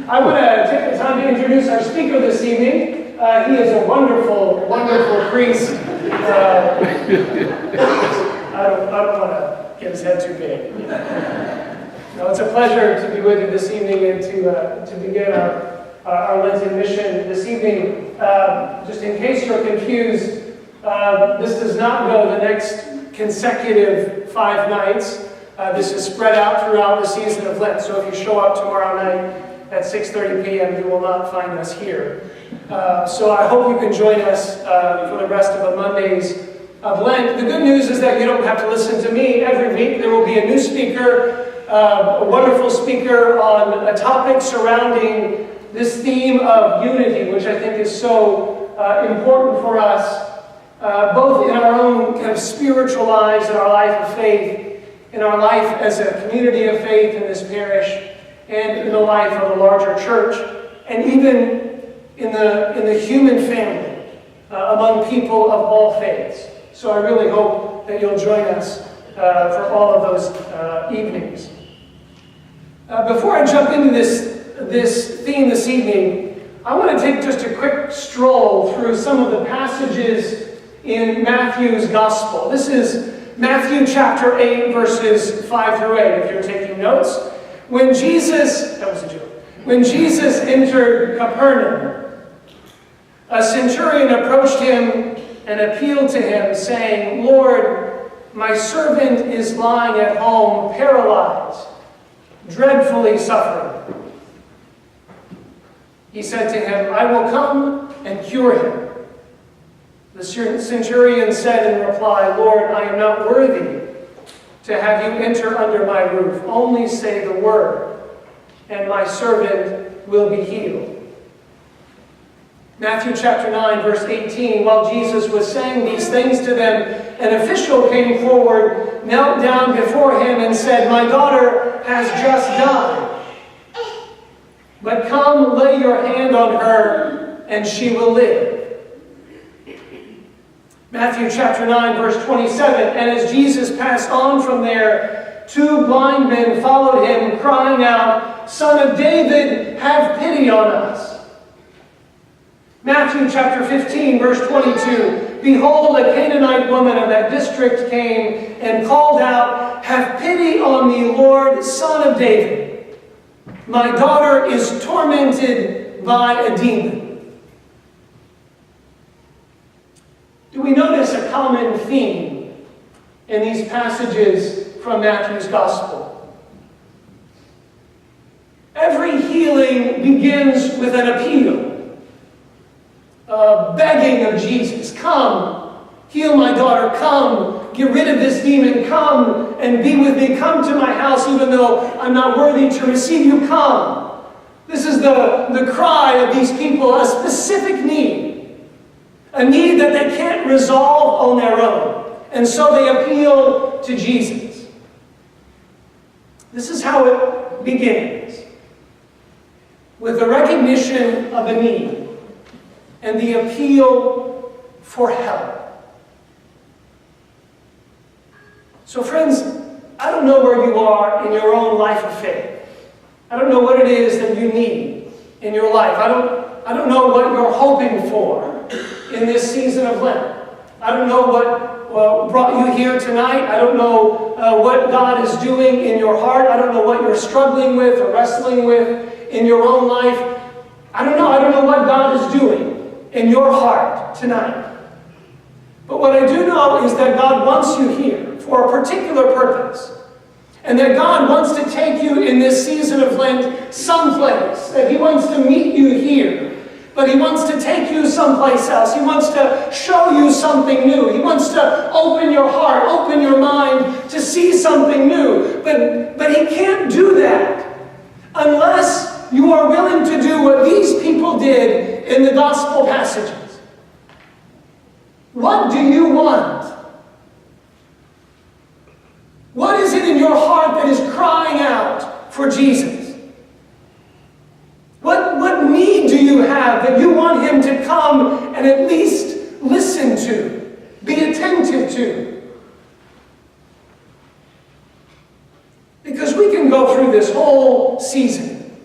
I want to take the time to introduce our speaker this evening. He is a wonderful, wonderful priest. I don't want to get his head too big. No, it's a pleasure to be with you this evening and to begin our Lenten mission this evening. Just in case you're confused, this does not go the next consecutive 5 nights. This is spread out throughout the season of Lent. So if you show up tomorrow night at 6:30 p.m., you will not find us here. So I hope you can join us for the rest of the Mondays of Lent. The good news is that you don't have to listen to me every week. There will be a new speaker, a wonderful speaker on a topic surrounding this theme of unity, which I think is so important for us, both in our own kind of spiritual lives, in our life of faith, in our life as a community of faith in this parish, and in the life of the larger church, and even in the human family, among people of all faiths. So I really hope that you'll join us for all of those evenings. Before I jump into this theme this evening, I want to take just a quick stroll through some of the passages in Matthew's Gospel. This is Matthew chapter 8, verses 5 through 8, if you're taking notes. When Jesus entered Capernaum, a centurion approached him and appealed to him, saying, "Lord, my servant is lying at home, paralyzed, dreadfully suffering." He said to him, "I will come and cure him." The centurion said in reply, "Lord, I am not worthy to have you enter under my roof. Only say the word, and my servant will be healed." Matthew chapter 9, verse 18, while Jesus was saying these things to them, an official came forward, knelt down before him, and said, "My daughter has just died. But come, lay your hand on her, and she will live." Matthew chapter 9, verse 27, and as Jesus passed on from there, 2 blind men followed him, crying out, "Son of David, have pity on us." Matthew chapter 15, verse 22, behold, a Canaanite woman of that district came and called out, "Have pity on me, Lord, Son of David. My daughter is tormented by a demon." Do we notice a common theme in these passages from Matthew's Gospel? Every healing begins with an appeal, a begging of Jesus. "Come, heal my daughter. Come, get rid of this demon. Come and be with me. Come to my house even though I'm not worthy to receive you. Come." This is the cry of these people, a specific need. A need that they can't resolve on their own. And so they appeal to Jesus. This is how it begins, with the recognition of a need and the appeal for help. So friends, I don't know where you are in your own life of faith. I don't know what it is that you need in your life. I don't know what you're hoping for in this season of Lent. I don't know what brought you here tonight. I don't know what God is doing in your heart. I don't know what you're struggling with or wrestling with in your own life. I don't know what God is doing in your heart tonight. But what I do know is that God wants you here for a particular purpose. And that God wants to take you in this season of Lent someplace. That He wants to meet you here. But He wants to take you someplace else. He wants to show you something new. He wants to open your heart, open your mind to see something new. But He can't do that unless you are willing to do what these people did in the gospel passages. What do you want? What is it in your heart that is crying out for Jesus? What need do you have that you want Him to come and at least listen to, be attentive to? Because we can go through this whole season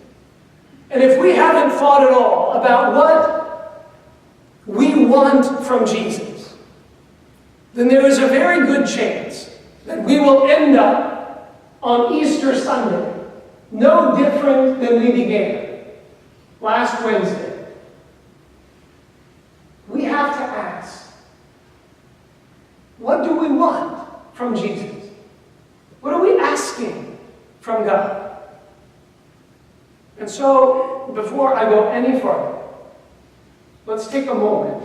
And if we haven't thought at all about what we want from Jesus, then there is a very good chance that we will end up on Easter Sunday no different than we began last Wednesday. We have to ask, what do we want from Jesus? What are we asking from God? And so, before I go any further, let's take a moment,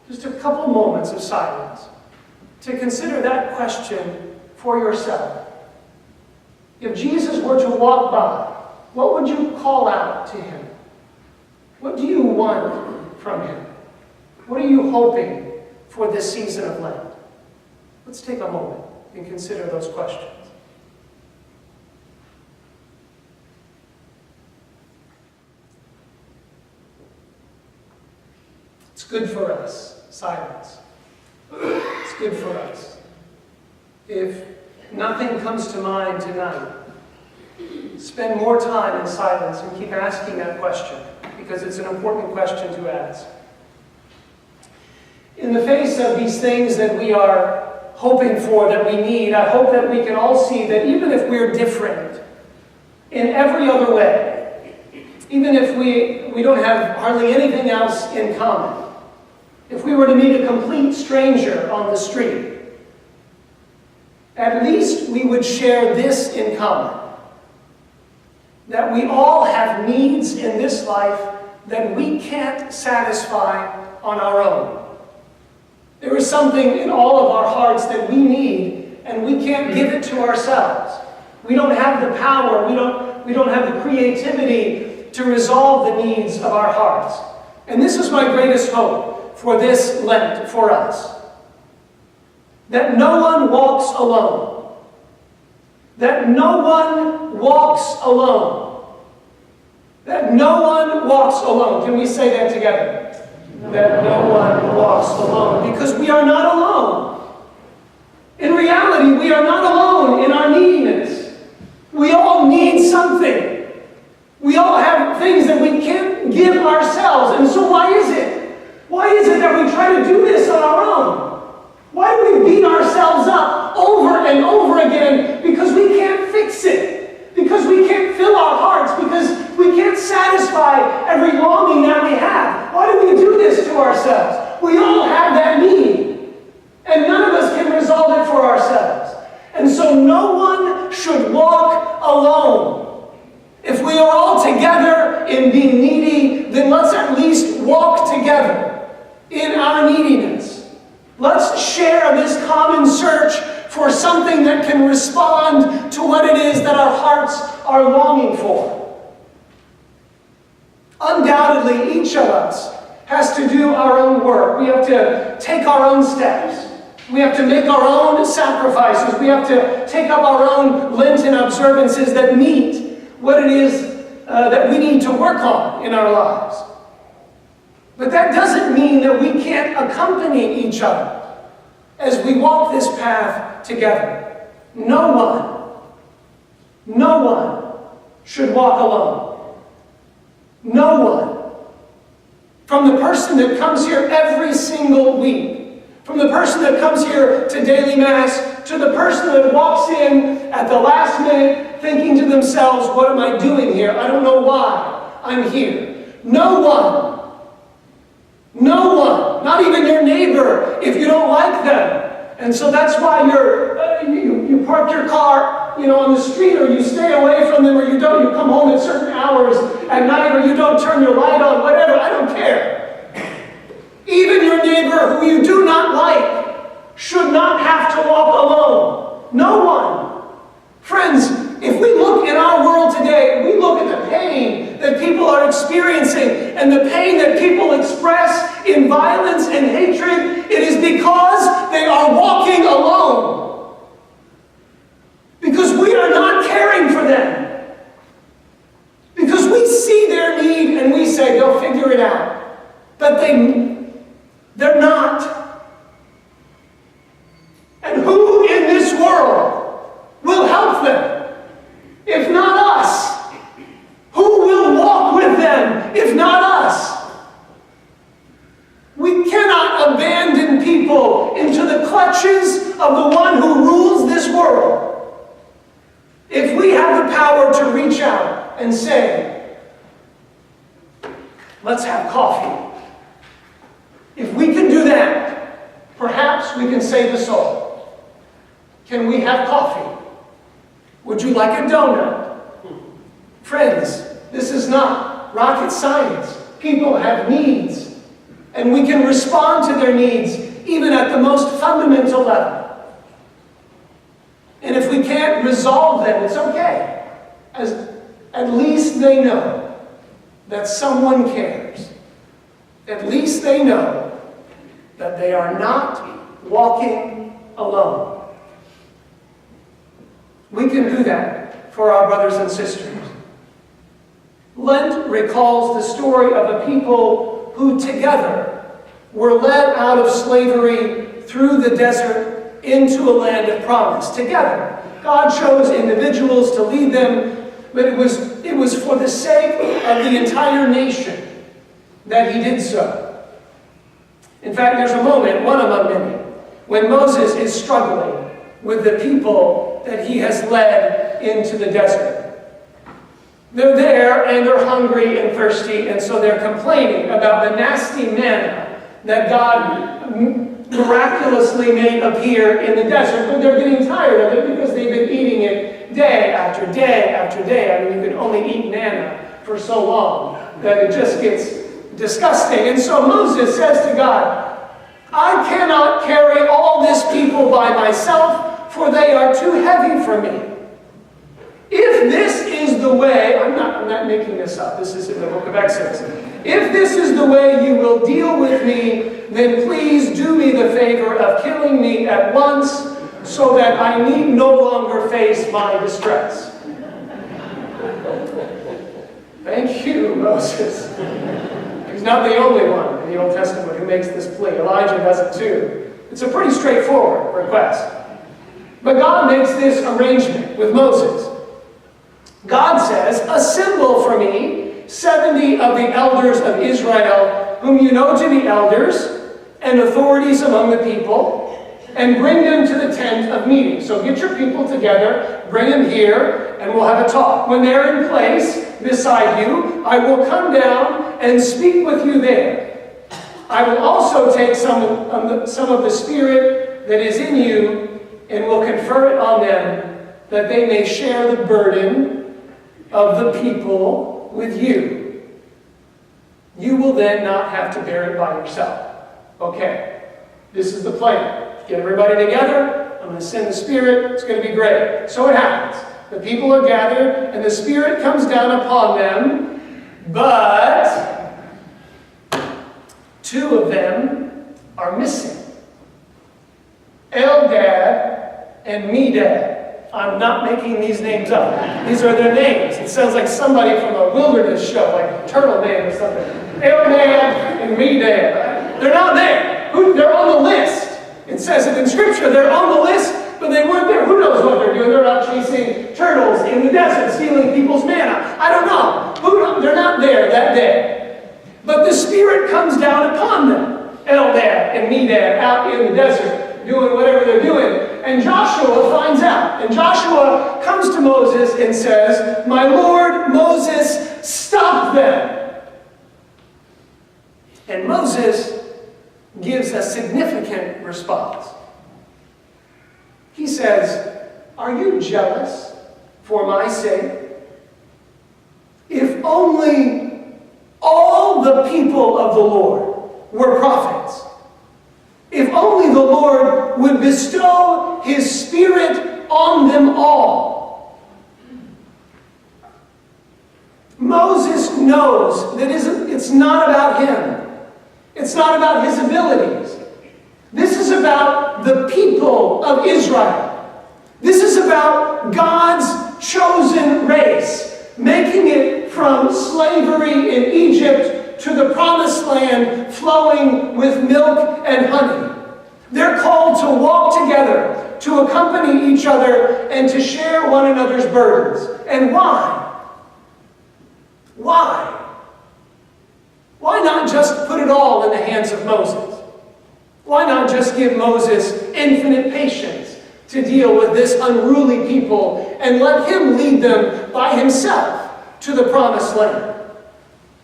just a couple moments of silence, to consider that question for yourself. If Jesus were to walk by, what would you call out to him? What do you want from him? What are you hoping for this season of Lent? Let's take a moment and consider those questions. It's good for us, silence. It's good for us. If nothing comes to mind tonight, spend more time in silence and keep asking that question, because it's an important question to ask. In the face of these things that we are hoping for, that we need, I hope that we can all see that even if we're different in every other way, even if we don't have hardly anything else in common, if we were to meet a complete stranger on the street, at least we would share this in common: that we all have needs in this life that we can't satisfy on our own. There is something in all of our hearts that we need, and we can't give it to ourselves. We don't have the power, we don't have the creativity to resolve the needs of our hearts. And this is my greatest hope for this Lent for us. That no one walks alone. That no one walks alone. That no one walks alone. Can we say that together? That no one walks alone. Because we are not alone. In reality, we are not alone in our neediness. We all need something. We all have things that we can't give ourselves. And so why is it? Why is it that we try to do this on our own? Why do we beat ourselves up over and over again? Because we can't fix it. Because we can't fill our hearts. Because we can't satisfy every longing that we have. Why do we do this to ourselves? We all have that need. And none of us can resolve it for ourselves. And so no one should walk alone. If we are all together in being needy, then let's at least walk together in our neediness. Let's share this common search for something that can respond to what it is that our hearts are longing for. Undoubtedly, each of us has to do our own work. We have to take our own steps. We have to make our own sacrifices. We have to take up our own Lenten observances that meet what it is that we need to work on in our lives. But that doesn't mean that we can't accompany each other as we walk this path together. No one should walk alone. No one. From the person that comes here every single week, from the person that comes here to daily Mass, to the person that walks in at the last minute thinking to themselves, what am I doing here? I don't know why I'm here. No one. No one, not even your neighbor, if you don't like them. And so that's why you park your car, on the street, or you stay away from them, or you don't. You come home at certain hours at night, or you don't turn your light on, whatever. I don't care. Even your neighbor who you do not like should not have to walk alone. No one. Friends, if we look in our world today, we look at the pain that people are experiencing and the pain that people express in violence and hatred, it is because they are walking alone. Because we are not caring for them. Because we see their need and we say they'll figure it out. But they're not. And who in this world will help them? If not us, who will walk Let's have coffee. If we can do that, perhaps we can save a soul. Can we have coffee? Would you like a donut? Friends, this is not rocket science. People have needs, and we can respond to their needs even at the most fundamental level. And if we can't resolve them, it's okay. At least they know that someone cares. At least they know that they are not walking alone. We can do that for our brothers and sisters. Lent recalls the story of a people who together were led out of slavery through the desert into a land of promise. Together. God chose individuals to lead them, but it was for the sake of the entire nation that he did so. In fact, there's a moment, one among many, when Moses is struggling with the people that he has led into the desert. They're there and they're hungry and thirsty, and so they're complaining about the nasty manna that God miraculously made appear in the desert, but they're getting tired of it because they've been eating it day after day after day. I mean, you can only eat manna for so long that it just gets disgusting. And so Moses says to God, I cannot carry all this people by myself, for they are too heavy for me. If this is the way, I'm not making this up, this is in the book of Exodus. If this is the way you will deal with me, then please do me the favor of killing me at once, so that I need no longer face my distress. Thank you, Moses. He's not the only one in the Old Testament who makes this plea. Elijah does it too. It's a pretty straightforward request. But God makes this arrangement with Moses. God says, assemble for me 70 of the elders of Israel, whom you know to be elders and authorities among the people, and bring them to the tent of meeting. So get your people together, bring them here, and we'll have a talk. When they're in place beside you, I will come down and speak with you there. I will also take some of the Spirit that is in you and will confer it on them, that they may share the burden of the people with you. You will then not have to bear it by yourself. Okay, this is the plan. Get everybody together. I'm going to send the Spirit. It's going to be great. So it happens. The people are gathered, and the Spirit comes down upon them, but 2 of them are missing. Eldad and Medad. I'm not making these names up. These are their names. It sounds like somebody from a wilderness show, like Turtle Man or something. Eldad and Medad. They're not there. They're on the list. It says it in Scripture. They're on the list, but they weren't there. Who knows what they're doing? They're out chasing turtles in the desert, stealing people's manna. I don't know. They're not there that day. But the Spirit comes down upon them. Eldad and Medad out in the desert, doing whatever they're doing. And Joshua finds out. And Joshua comes to Moses and says, my Lord, Moses, stop them. And Moses gives a significant response. He says, are you jealous for my sake? If only all the people of the Lord were prophets. If only the Lord would bestow His Spirit on them all. Moses knows that it's not about him. It's not about his abilities. This is about the people of Israel. This is about God's chosen race, making it from slavery in Egypt to the promised land flowing with milk and honey. They're called to walk together, to accompany each other, and to share one another's burdens. And why? Why? Why not just put it all in the hands of Moses? Why not just give Moses infinite patience to deal with this unruly people and let him lead them by himself to the promised land?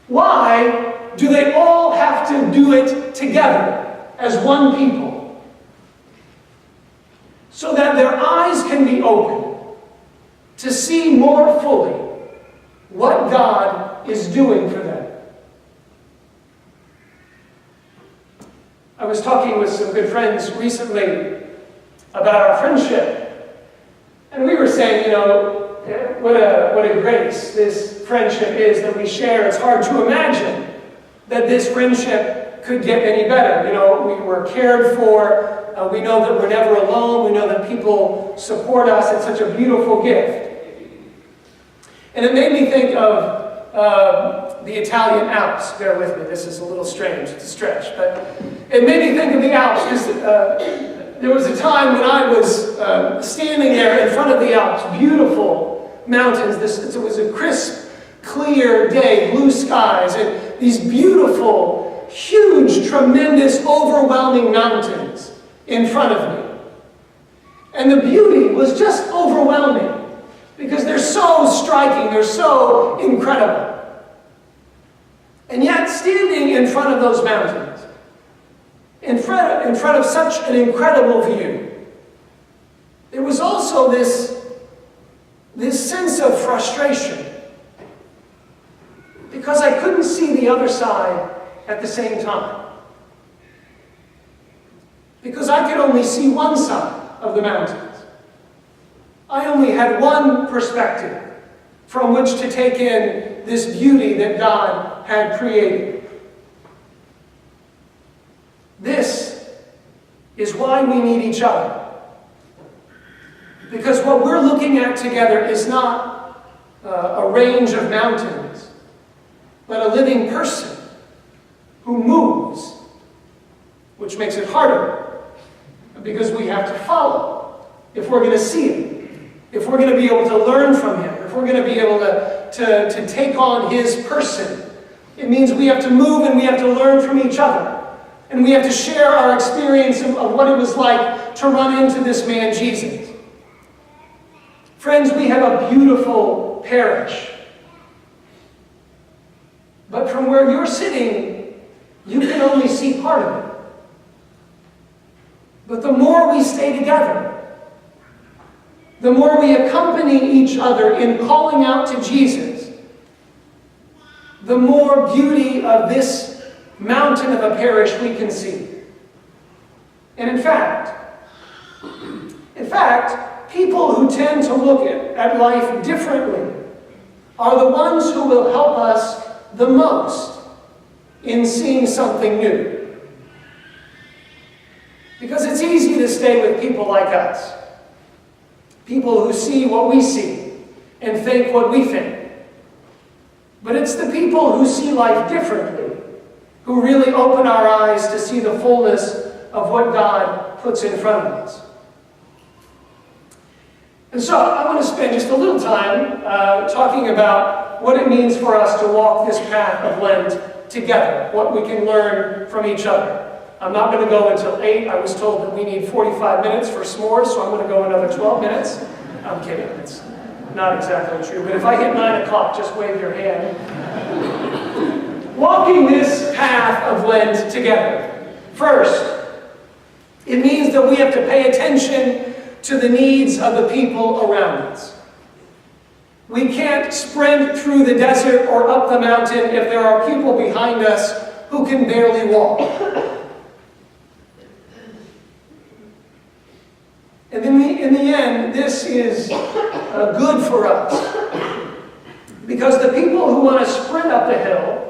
Why do they all have to do it together as one people, so that their eyes can be opened to see more fully what God is doing for them. I was talking with some good friends recently about our friendship, and we were saying, what a grace this friendship is that we share. It's hard to imagine that this friendship could get any better. We were cared for. We know that we're never alone. We know that people support us. It's such a beautiful gift. And it made me think of the Italian Alps. Bear with me. This is a little strange. It's a stretch. But it made me think of the Alps because there was a time when I was standing there in front of the Alps. Beautiful mountains. It was a crisp, clear day, blue skies, and these beautiful, huge, tremendous, overwhelming mountains in front of me. And the beauty was just overwhelming because they're so striking, they're so incredible. And yet, standing in front of those mountains, in front of such an incredible view, there was also this sense of frustration because I couldn't see the other side at the same time. Because I could only see one side of the mountains. I only had one perspective from which to take in this beauty that God had created. This is why we need each other. Because what we're looking at together is not a range of mountains, but a living person who moves, which makes it harder because we have to follow if we're going to see him, if we're going to be able to learn from him, if we're going to be able to take on his person. It means we have to move and we have to learn from each other. And we have to share our experience of what it was like to run into this man, Jesus. Friends, we have a beautiful parish. But from where you're sitting, you can only see part of it. But the more we stay together, the more we accompany each other in calling out to Jesus, the more beauty of this mountain of a parish we can see. And in fact, people who tend to look at life differently are the ones who will help us the most in seeing something new. Because it's easy to stay with people like us. People who see what we see and think what we think. But it's the people who see life differently who really open our eyes to see the fullness of what God puts in front of us. And so I want to spend just a little time talking about what it means for us to walk this path of Lent together, what we can learn from each other. I'm not going to go until 8. I was told that we need 45 minutes for s'mores, so I'm going to go another 12 minutes. I'm kidding. It's not exactly true. But if I hit 9 o'clock, just wave your hand. Walking this path of Lent together. First, it means that we have to pay attention to the needs of the people around us. We can't sprint through the desert or up the mountain if there are people behind us who can barely walk. And in the end, this is good for us. Because the people who want to sprint up the hill,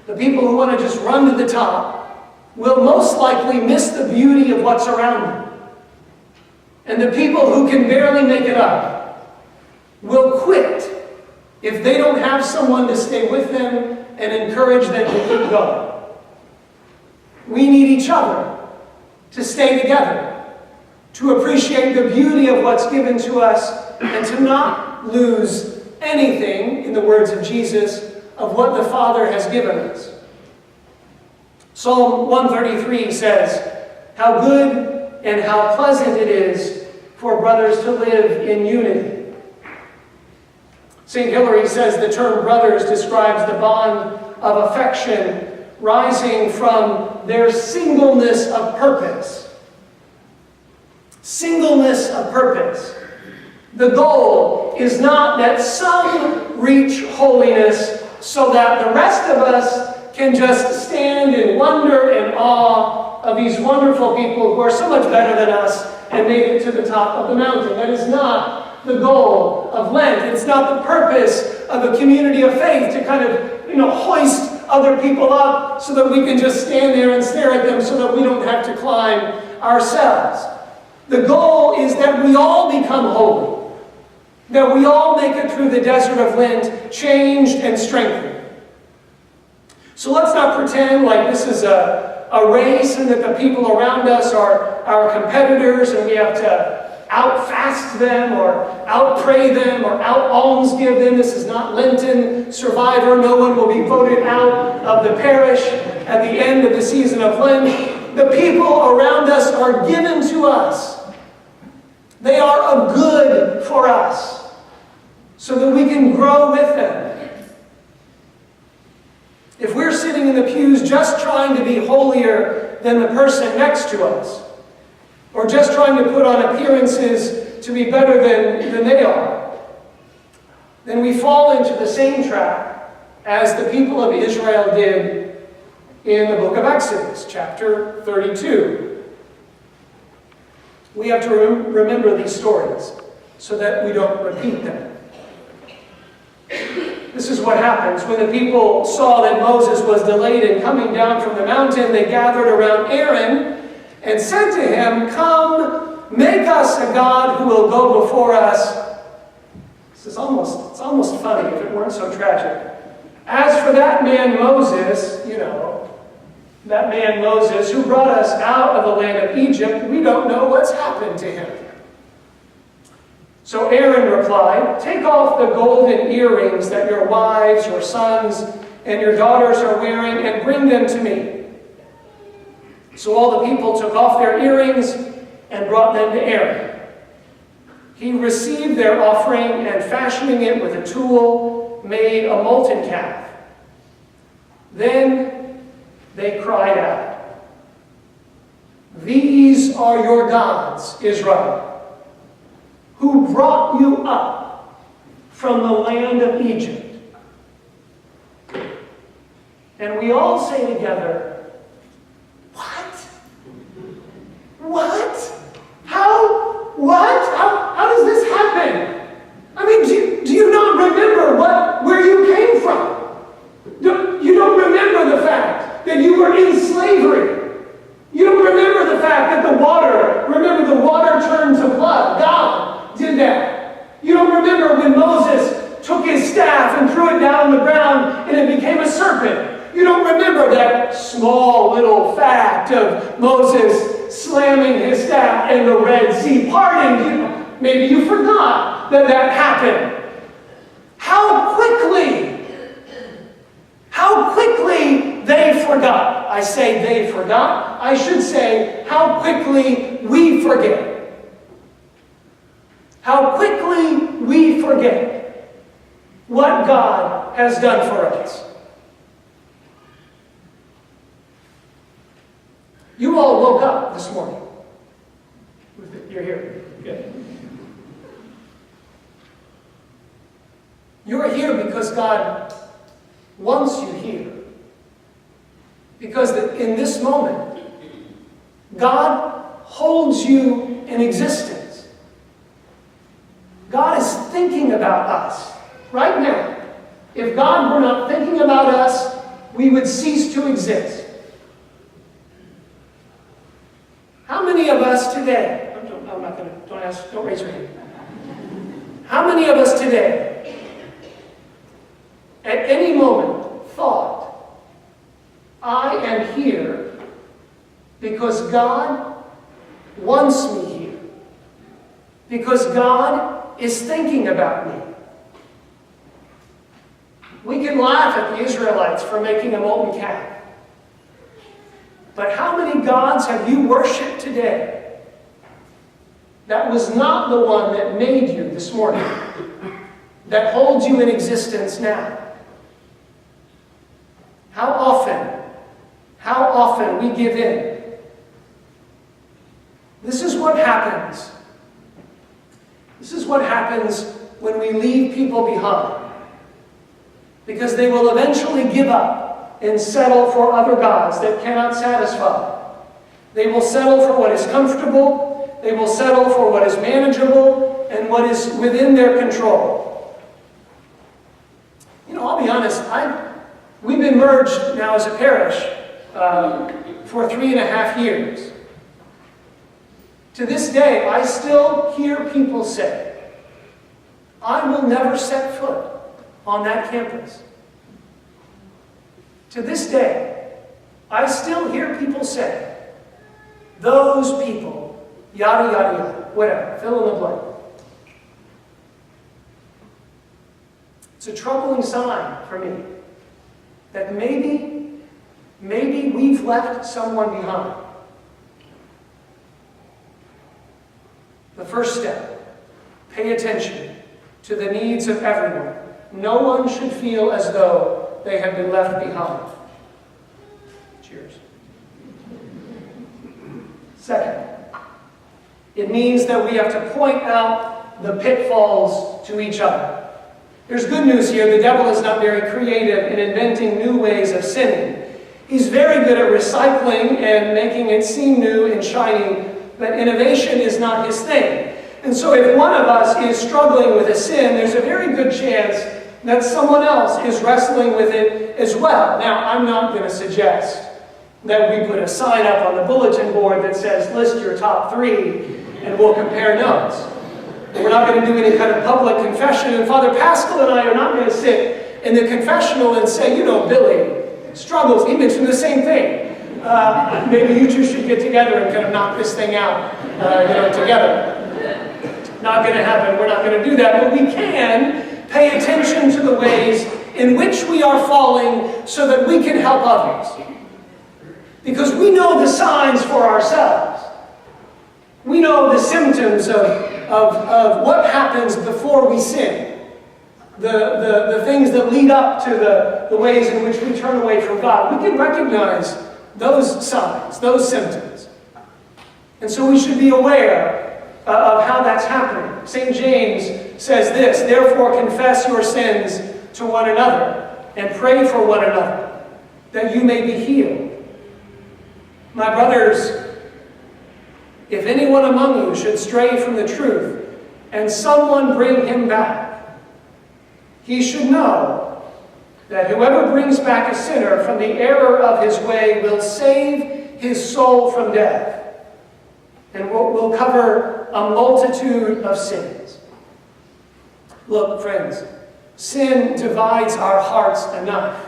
the people who want to just run to the top, will most likely miss the beauty of what's around them. And the people who can barely make it up will quit if they don't have someone to stay with them and encourage them to keep going. We need each other to stay together, to appreciate the beauty of what's given to us, and to not lose anything, in the words of Jesus, of what the Father has given us. Psalm 133 says, "How good and how pleasant it is for brothers to live in unity." St. Hilary says the term brothers describes the bond of affection rising from their singleness of purpose. Singleness of purpose. The goal is not that some reach holiness so that the rest of us can just stand in wonder and awe of these wonderful people who are so much better than us and made it to the top of the mountain. That is not the goal of Lent. It's not the purpose of a community of faith to kind of, hoist other people up so that we can just stand there and stare at them so that we don't have to climb ourselves. The goal is that we all become holy, that we all make it through the desert of Lent changed and strengthened. So let's not pretend like this is a race and that the people around us are our competitors and we have to out-fast them or out-pray them or out-alms give them. This is not Lenten Survivor. No one will be voted out of the parish at the end of the season of Lent. The people around us are given to us. They are a good for us so that we can grow with them. If we're sitting in the pews just trying to be holier than the person next to us, or just trying to put on appearances to be better than they are, then we fall into the same trap as the people of Israel did in the book of Exodus, chapter 32. We have to remember these stories so that we don't repeat them. This is what happens. When the people saw that Moses was delayed in coming down from the mountain, they gathered around Aaron and said to him, "Come, make us a God who will go before us." It's almost funny if it weren't so tragic. "As for that man Moses, that man Moses who brought us out of the land of Egypt, we don't know what's happened to him." So Aaron replied, "Take off the golden earrings that your wives, your sons, and your daughters are wearing and bring them to me." So all the people took off their earrings and brought them to Aaron. He received their offering and, fashioning it with a tool, made a molten calf. Then they cried out, "These are your gods, Israel, who brought you up from the land of Egypt." And we all say together, What? How does this happen? I mean, do you not remember where you came from? You don't remember the fact that you were in slavery. You don't remember the fact that the water turned to blood. God did that. You don't remember when Moses took his staff and threw it down on the ground and it became a serpent. You don't remember that small little fact of Moses slamming his staff and the Red Sea parting. Maybe you forgot that happened. How quickly they forgot. I say they forgot. I should say how quickly we forget. How quickly we forget what God has done for us. You all woke up this morning. You're here. Good. You're here because God wants you here. Because in this moment, God holds you in existence. God is thinking about us right now. If God were not thinking about us, we would cease to exist. How many of us today, don't raise your hand. How many of us today, at any moment, thought, I am here because God wants me here, because God is thinking about me? We can laugh at the Israelites for making a molten calf. But how many gods have you worshipped today that was not the one that made you this morning, that holds you in existence now? often we give in. This is what happens. This is what happens when we leave people behind. Because they will eventually give up and settle for other gods that cannot satisfy. They will settle for what is comfortable. They will settle for what is manageable and what is within their control. You know, I'll be honest, we've been merged now as a parish for 3.5 years. To this day, I still hear people say, I will never set foot on that campus. To this day, I still hear people say, those people, yada, yada, yada, whatever, fill in the blank. It's a troubling sign for me that maybe we've left someone behind. The first step, pay attention to the needs of everyone. No one should feel as though they have been left behind. Cheers. Second, it means that we have to point out the pitfalls to each other. There's good news here. The devil is not very creative in inventing new ways of sinning. He's very good at recycling and making it seem new and shiny, but innovation is not his thing. And so if one of us is struggling with a sin, there's a very good chance that someone else is wrestling with it as well. Now, I'm not going to suggest that we put a sign up on the bulletin board that says, list your top 3, and we'll compare notes. We're not going to do any kind of public confession, and Father Pascal and I are not going to sit in the confessional and say, you know, Billy struggles. He mentioned the same thing. Maybe you two should get together and kind of knock this thing out, together. Not going to happen. We're not going to do that. But we can pay attention to the ways in which we are falling so that we can help others. Because we know the signs for ourselves. We know the symptoms of what happens before we sin. The things that lead up to the ways in which we turn away from God. We can recognize those signs, those symptoms. And so we should be aware of how that's happening. St. James says this, therefore confess your sins to one another and pray for one another, that you may be healed. My brothers, if anyone among you should stray from the truth, and someone bring him back, he should know that whoever brings back a sinner from the error of his way will save his soul from death, and will cover a multitude of sins. Look, friends, sin divides our hearts enough.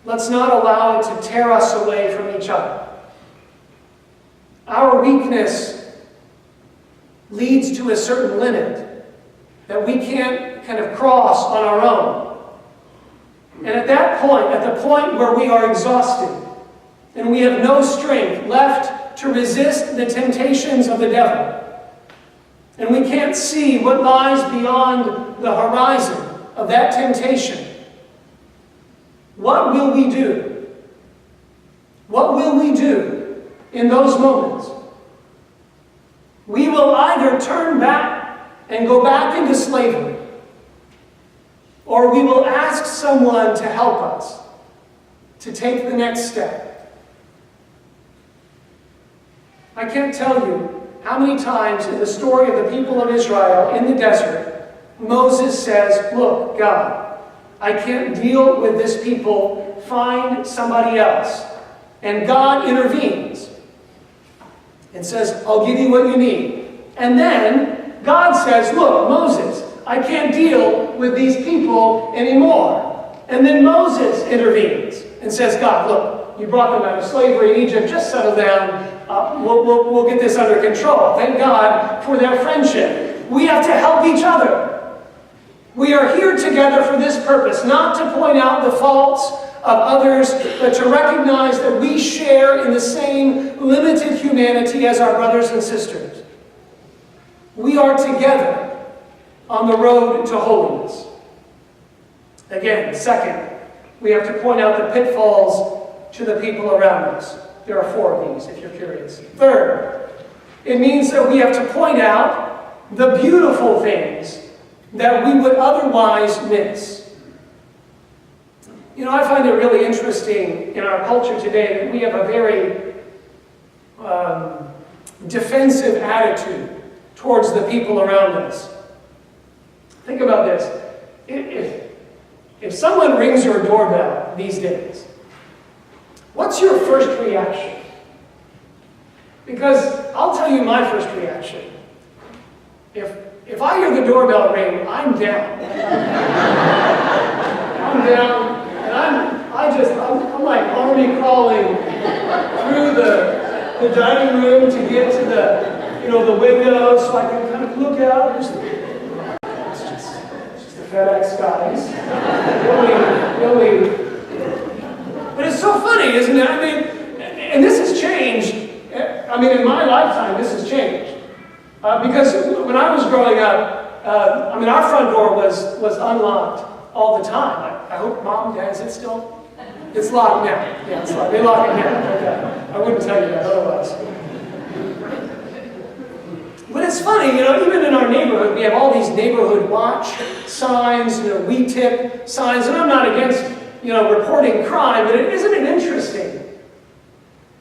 Let's not allow it to tear us away from each other. Our weakness leads to a certain limit that we can't kind of cross on our own. And at that point, at the point where we are exhausted and we have no strength left to resist the temptations of the devil, and we can't see what lies beyond the horizon of that temptation, what will we do? What will we do in those moments? We will either turn back and go back into slavery, or we will ask someone to help us to take the next step. I can't tell you how many times in the story of the people of Israel in the desert, Moses says, look, God, I can't deal with this people, find somebody else. And God intervenes and says, I'll give you what you need. And then God says, look, Moses, I can't deal with these people anymore. And then Moses intervenes and says, God, look, you brought them out of slavery in Egypt, just settle down, we'll get this under control. Thank God for their friendship. We have to help each other. We are here together for this purpose, not to point out the faults of others, but to recognize that we share in the same limited humanity as our brothers and sisters. We are together on the road to holiness. Again, second, we have to point out the pitfalls to the people around us. There are 4 of these, if you're curious. Third, it means that we have to point out the beautiful things that we would otherwise miss. You know, I find it really interesting in our culture today that we have a very defensive attitude towards the people around us. Think about this. If someone rings your doorbell these days, what's your first reaction? Because I'll tell you my first reaction. If I hear the doorbell ring, I'm down. I'm down, and I'm like army crawling through the dining room to get to the window so I can kind of look out. It's just the FedEx guys. But it's so funny, isn't it? I mean, and this has changed. I mean, in my lifetime, this has changed. Because when I was growing up, our front door was unlocked all the time. I hope Mom, Dad, is it still? It's locked now. Yeah, it's locked. They lock it now. Okay. I wouldn't tell you that otherwise. But it's funny, even in our neighborhood, we have all these neighborhood watch signs, we tip signs, and I'm not against, reporting crime, but isn't it interesting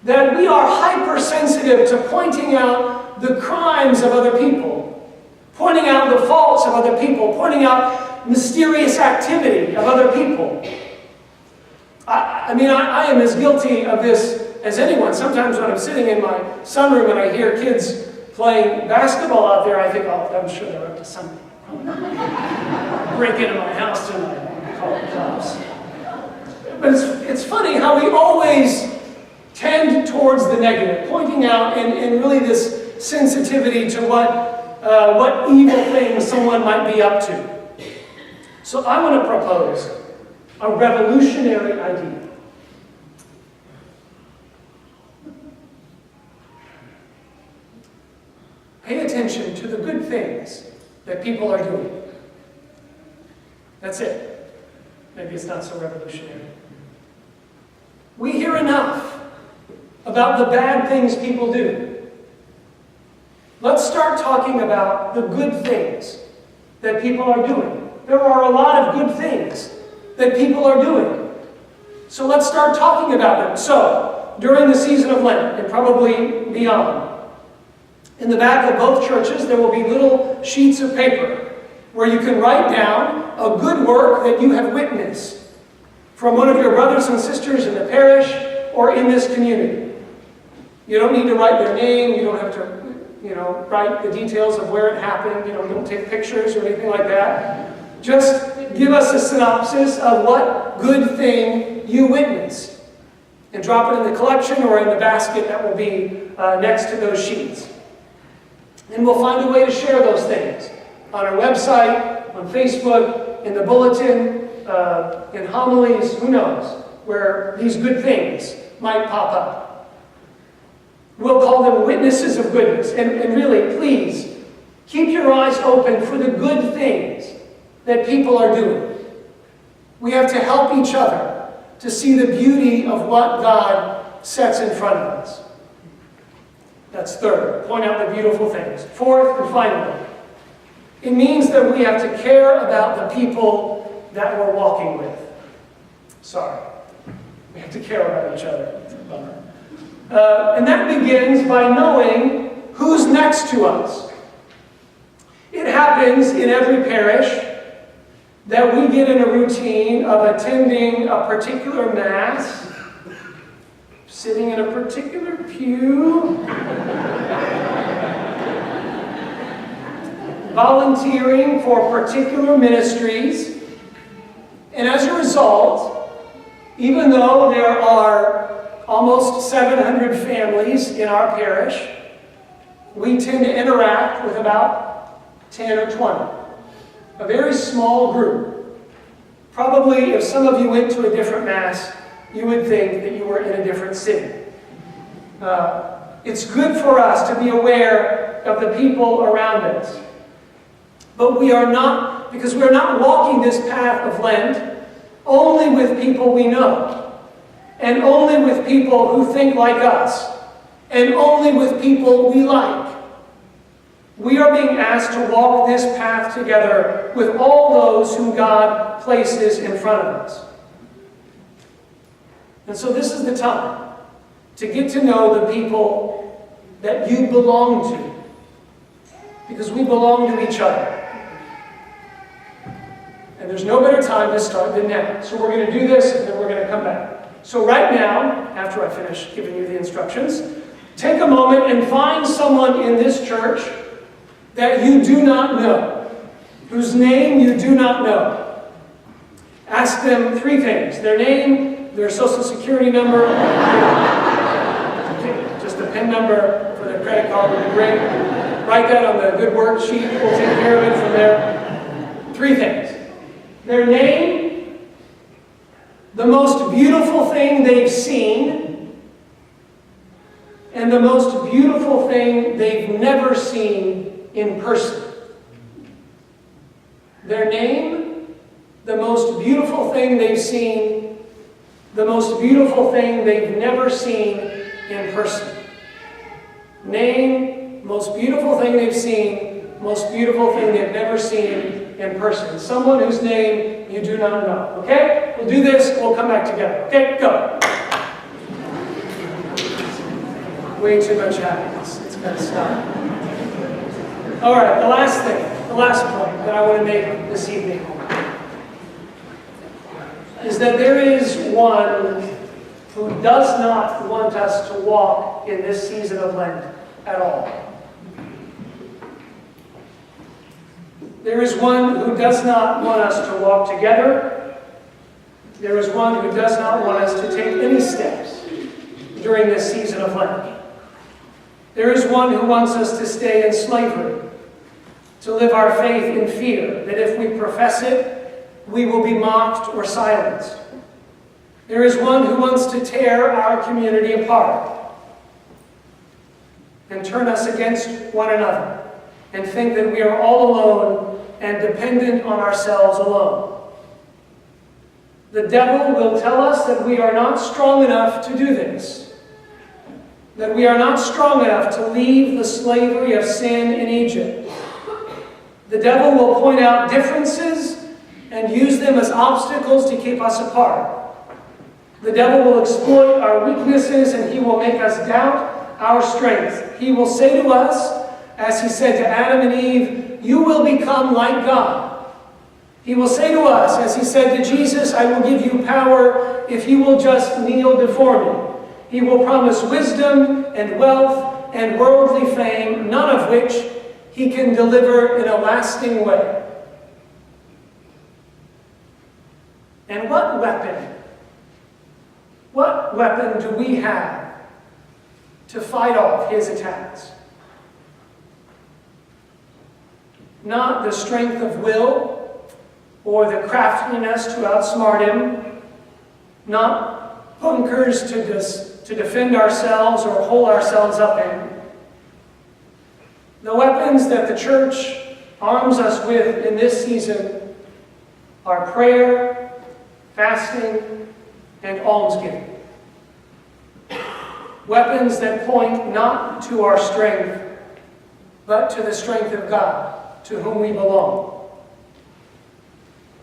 that we are hypersensitive to pointing out the crimes of other people, pointing out the faults of other people, pointing out mysterious activity of other people. I am as guilty of this as anyone. Sometimes when I'm sitting in my sunroom and I hear kids playing basketball out there, I think, oh, I'm sure they're up to something. Break into my house tonight and call the cops. But it's funny how we always tend towards the negative, pointing out and really this sensitivity to what evil things someone might be up to. So I want to propose a revolutionary idea. Pay attention to the good things that people are doing. That's it. Maybe it's not so revolutionary. We hear enough about the bad things people do. Let's start talking about the good things that people are doing. There are a lot of good things that people are doing. So let's start talking about them. So, during the season of Lent, and probably beyond, in the back of both churches, there will be little sheets of paper where you can write down a good work that you have witnessed from one of your brothers and sisters in the parish or in this community. You don't need to write their name. You don't have to, write the details of where it happened. Don't take pictures or anything like that. Just give us a synopsis of what good thing you witnessed and drop it in the collection or in the basket that will be next to those sheets. And we'll find a way to share those things on our website, on Facebook, in the bulletin, in homilies, who knows, where these good things might pop up. We'll call them witnesses of goodness. And really, please, keep your eyes open for the good things that people are doing. We have to help each other to see the beauty of what God sets in front of us. That's third. Point out the beautiful things. Fourth, and finally, it means that we have to care about the people that we're walking with. Sorry. We have to care about each other. It's a bummer. And that begins by knowing who's next to us. It happens in every parish that we get in a routine of attending a particular Mass, sitting in a particular pew, volunteering for particular ministries, and as a result, even though there are almost 700 families in our parish, we tend to interact with about 10 or 20. A very small group. Probably if some of you went to a different Mass, you would think that you were in a different city. It's good for us to be aware of the people around us. But we are not, because we are not walking this path of Lent only with people we know. and only with people who think like us, and only with people we like. We are being asked to walk this path together with all those whom God places in front of us. And so this is the time to get to know the people that you belong to, because we belong to each other. And there's no better time to start than now. So we're going to do this, and then we're going to come back. So right now, after I finish giving you the instructions, take a moment and find someone in this church that you do not know, whose name you do not know. Ask them three things: their name, their social security number, just the PIN number for their credit card would be great. Write that on the good worksheet. We'll take care of it from there. Three things: their name, the most beautiful thing they've seen, and the most beautiful thing they've never seen in person. Their name, the most beautiful thing they've seen, the most beautiful thing they've never seen in person. Name, most beautiful thing they've seen, most beautiful thing they've never seen in person. Someone whose name you do not know. Okay? We'll do this, we'll come back together. Okay? Go. Way too much happiness. It's got to stop. All right, the last thing, the last point that I want to make this evening is that there is one who does not want us to walk in this season of Lent at all. There is one who does not want us to walk together. There is one who does not want us to take any steps during this season of Lent. There is one who wants us to stay in slavery, to live our faith in fear that if we profess it, we will be mocked or silenced. There is one who wants to tear our community apart and turn us against one another and think that we are all alone and dependent on ourselves alone. The devil will tell us that we are not strong enough to do this, that we are not strong enough to leave the slavery of sin in Egypt. The devil will point out differences and use them as obstacles to keep us apart. The devil will exploit our weaknesses and he will make us doubt our strength. He will say to us, as he said to Adam and Eve, "You will become like God." He will say to us, as he said to Jesus, "I will give you power if you will just kneel before me." He will promise wisdom and wealth and worldly fame, none of which he can deliver in a lasting way. And what weapon do we have to fight off his attacks? Not the strength of will or the craftiness to outsmart him, not bunkers to defend ourselves or hold ourselves up in. The weapons that the church arms us with in this season are prayer, fasting, and almsgiving. Weapons that point not to our strength, but to the strength of God, to whom we belong.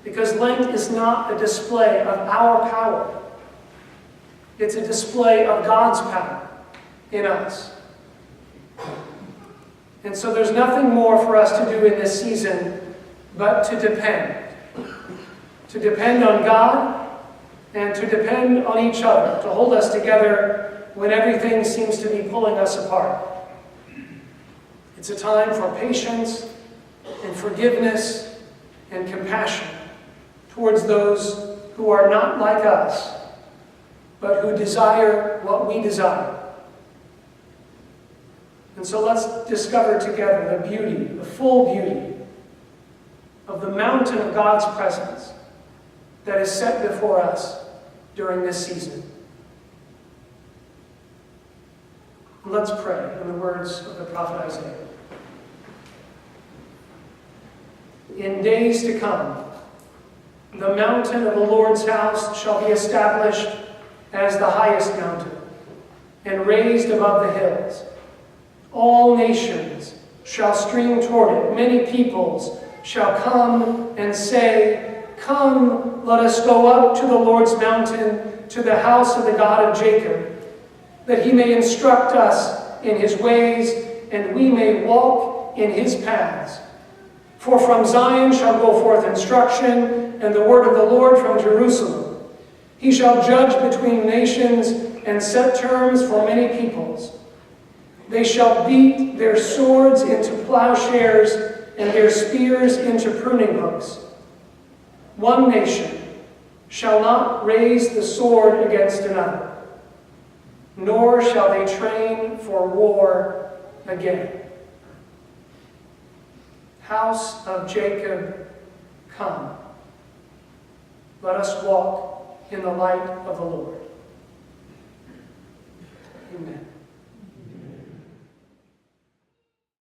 Because Lent is not a display of our power. It's a display of God's power in us. And so there's nothing more for us to do in this season but to depend. To depend on God and to depend on each other, to hold us together when everything seems to be pulling us apart. It's a time for patience and forgiveness and compassion towards those who are not like us, but who desire what we desire. And so let's discover together the beauty, the full beauty of the mountain of God's presence that is set before us during this season. And let's pray in the words of the prophet Isaiah. In days to come, the mountain of the Lord's house shall be established as the highest mountain, and raised above the hills. All nations shall stream toward it. Many peoples shall come and say, "Come, let us go up to the Lord's mountain, to the house of the God of Jacob, that he may instruct us in his ways, and we may walk in his paths. For from Zion shall go forth instruction, and the word of the Lord from Jerusalem. He shall judge between nations and set terms for many peoples. They shall beat their swords into plowshares and their spears into pruning hooks. One nation shall not raise the sword against another, nor shall they train for war again." House of Jacob, come. Let us walk in the light of the Lord.